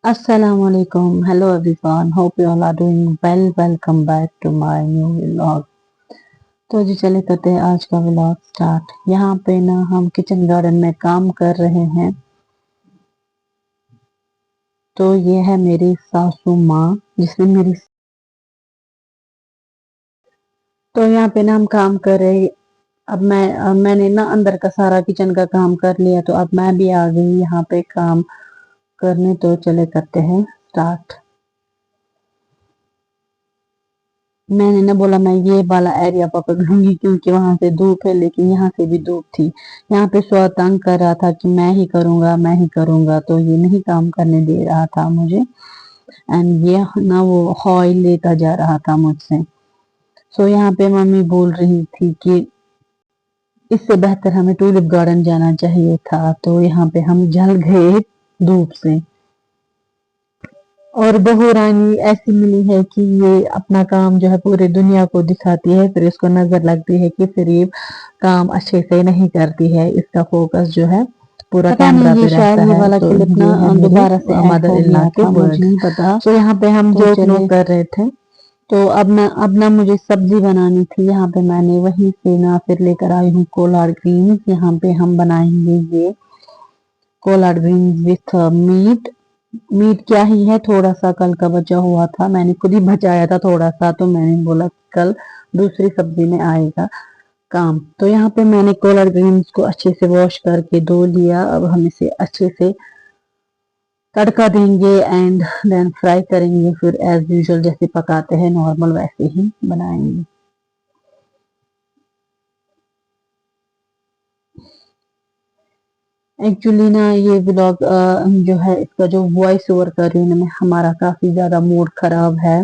Assalamu alaikum. Hello everyone. Hope you all are doing well. Welcome back to my new vlog. तो जी चले करते हैं आज का व्लॉग स्टार्ट। यहाँ पे ना हम किचन गार्डन में काम कर रहे हैं। तो ये है मेरी सासू माँ जिसने मेरी तो यहाँ पे ना हम काम कर रहे। मैंने ना अंदर का सारा किचन का काम कर लिया, तो अब मैं भी आ गई यहाँ पे काम करने। तो चले करते हैं स्टार्ट। मैंने ना बोला मैं ये वाला एरिया पकड़ लूंगी क्योंकि वहां से धूप है, लेकिन यहाँ से भी धूप थी। यहाँ पे स्व तंग कर रहा था कि मैं ही करूंगा, तो ये नहीं काम करने दे रहा था मुझे। एंड ये ना वो ऑयल लेता जा रहा था मुझसे। सो यहाँ पे मम्मी बोल रही थी कि इससे बेहतर हमें टूलिप गार्डन जाना चाहिए था। तो यहाँ पे हम जल गए धूप से। और बहू रानी ऐसी मिली है कि ये अपना काम जो है पूरी दुनिया को दिखाती है, फिर इसको नजर लगती है कि फिर ये काम अच्छे से नहीं करती है। इसका फोकस जो है पूरा कैमरा पे रहता है। वाला तो क्लिप ना दोबारा से मदर इन लॉ के मुझे नहीं पता। तो यहाँ पे हम जो लोग कर रहे थे। तो अब ना मुझे सब्जी बनानी थी। यहाँ पे मैंने वहीं से ना फिर लेकर आई हूँ कोलार ग्रीन। यहाँ पे हम बनाएंगे ये collard green with meat. Meat क्या ही है, थोड़ा सा कल का बचा हुआ था, मैंने खुद ही बचाया था थोड़ा सा, तो मैंने बोला कल दूसरी सब्जी में आएगा काम। तो यहाँ पे मैंने कोलर ग्रीन्स को अच्छे से वॉश करके धो लिया। अब हम इसे अच्छे से तड़का देंगे एंड देन फ्राई करेंगे। फिर एज यूजुअल जैसे पकाते हैं नॉर्मल वैसे ही बनाएंगे। एक्चुअली ना ये व्लॉग जो है इसका जो वॉइस ओवर कर रही हूँ मैं, हमारा काफी ज्यादा मूड खराब है।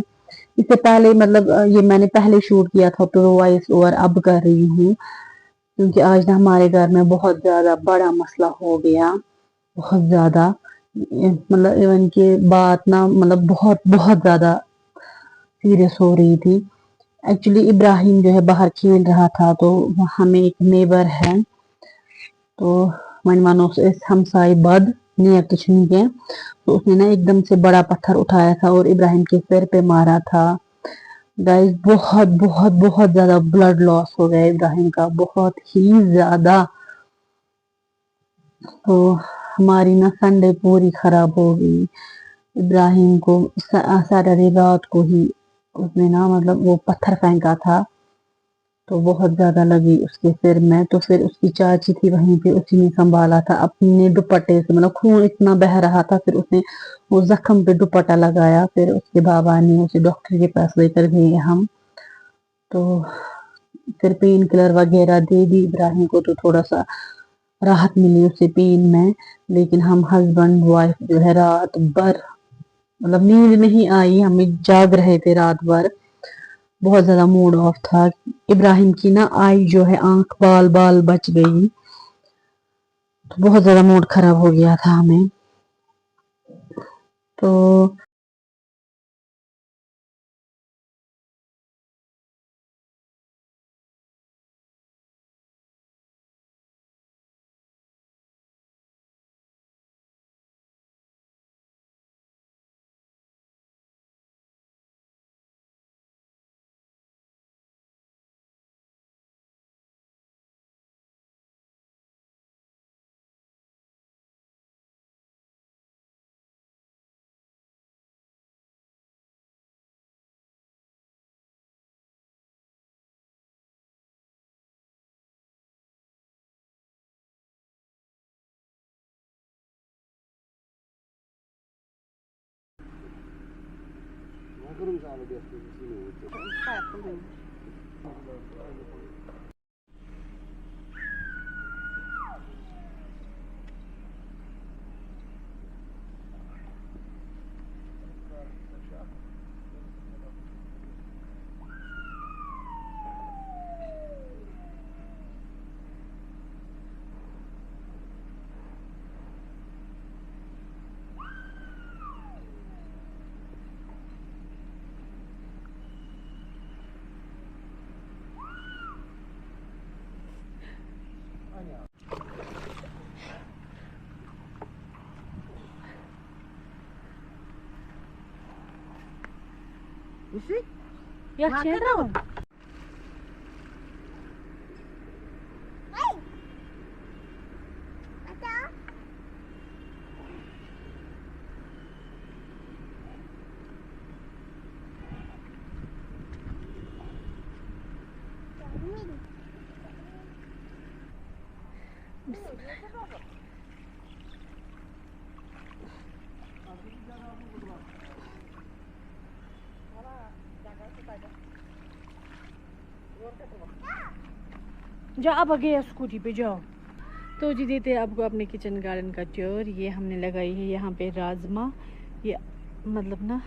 इससे पहले मतलब ये मैंने पहले शूट किया था, तो वॉइस ओवर अब कर रही हूँ क्योंकि आज ना हमारे घर में बहुत ज्यादा बड़ा मसला हो गया। बहुत ज्यादा मतलब इवन की बात ना मतलब बहुत बहुत ज्यादा सीरियस हो रही थी। एक्चुअली इब्राहिम जो है बाहर खेल रहा था, तो हमें एक नेबर है, तो वन मानो हमसाई बद नियर कुछ नहीं है, तो उसने ना एकदम से बड़ा पत्थर उठाया था और इब्राहिम के सिर पे मारा था। गाइस बहुत बहुत बहुत ज्यादा ब्लड लॉस हो गया इब्राहिम का, बहुत ही ज्यादा। तो हमारी ना संडे पूरी खराब हो गई। इब्राहिम को सैटरडे रात को ही उसने ना मतलब वो पत्थर फेंका था, तो बहुत ज्यादा लगी उसके सिर में। तो फिर उसकी चाची थी वहीं पे, उसी ने संभाला था अपने दुपट्टे से, मतलब खून इतना बह रहा था, फिर उसने वो जख्म पे दुपट्टा लगाया। फिर उसके बाबा ने उसे डॉक्टर के पास लेकर गए हम। तो फिर पेन किलर वगैरह दे दी इब्राहिम को, तो थोड़ा सा राहत मिली उसे पेन में। लेकिन हम हस्बैंड वाइफ जो है रात भर मतलब नींद नहीं आई, हमें जाग रहे थे रात भर। बहुत ज्यादा मूड ऑफ था। इब्राहिम की ना आई जो है आंख बाल बाल बच गई, तो बहुत ज्यादा मूड खराब हो गया था हमें। तो Yaxşı yedin. जा अब आगे स्कूटी पे जाओ। तो जी देते हैं आपको अपने किचन गार्डन का टूर। ये हमने लगाई है यहाँ पे राजमा। ये मतलब ना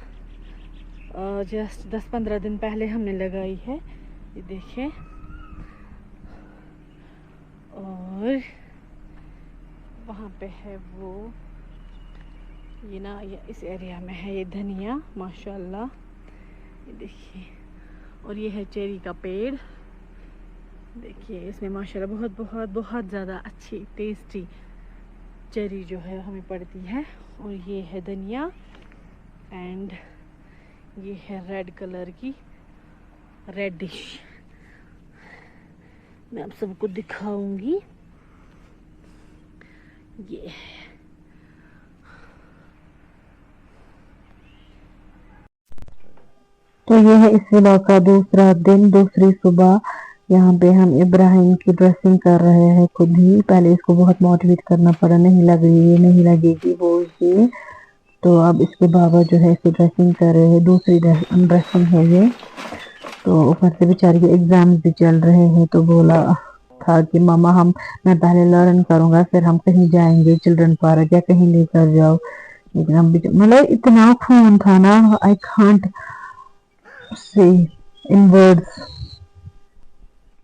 जस्ट 10-15 दिन पहले हमने लगाई है, ये देखिए। और वहाँ पे है वो, ये ना ये इस एरिया में है ये धनिया, माशाल्लाह, ये देखिए। और ये है चेरी का पेड़, देखिए इसमें माशाल्लाह बहुत बहुत बहुत ज़्यादा अच्छी टेस्टी चेरी जो है हमें पड़ती है। और ये है धनिया एंड ये है रेड कलर की रेडिश। मैं आप सबको दिखाऊंगी, ये तो ये है इस व्लॉग का दूसरा दिन, दूसरी सुबह। यहाँ पे हम इब्राहिम की ड्रेसिंग कर रहे हैं खुद ही। पहले इसको बहुत मोटिवेट करना पड़ा, नहीं लग रही है, नहीं लगेगी वो ये। तो अब इसके बाबा जो है इसकी ड्रेसिंग कर रहे हैं, दूसरी ड्रेसिंग है ये। तो ऊपर से बेचारी के एग्जाम भी चल रहे हैं, तो बोला था कि मामा मैं पहले लर्न करूंगा, फिर हम कहीं जाएंगे चिल्ड्रन पार्क या कहीं लेकर जाओ। लेकिन अब मतलब इतना खून था ना, I can't say in words.